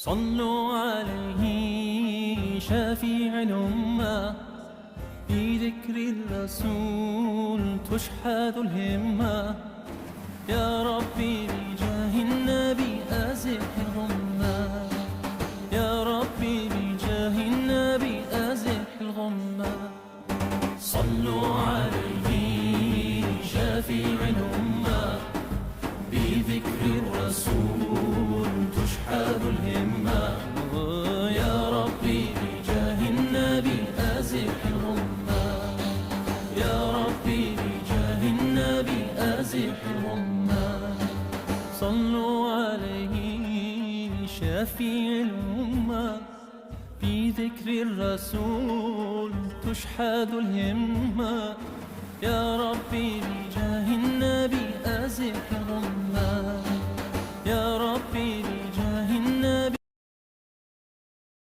صلوا عليه شافيع الأمة، بذكر الرسول تشحذ الهمة. يا ربي بجاه النبي أزح الغمة، يا ربي بجاه النبي أزح الغمة. صلوا عليه شافيع الأمة، بذكر الرسول تشحذ الهمة. يا ربي بجاه النبي أزح الغمة، يا ربي بجاه النبي أزح الغمة. صلوا عليه شافيع الأمة، بذكر الرسول تشحذ الهمة. يا ربي بجاه النبي أزح الغمة، يا ربي بجاه النبي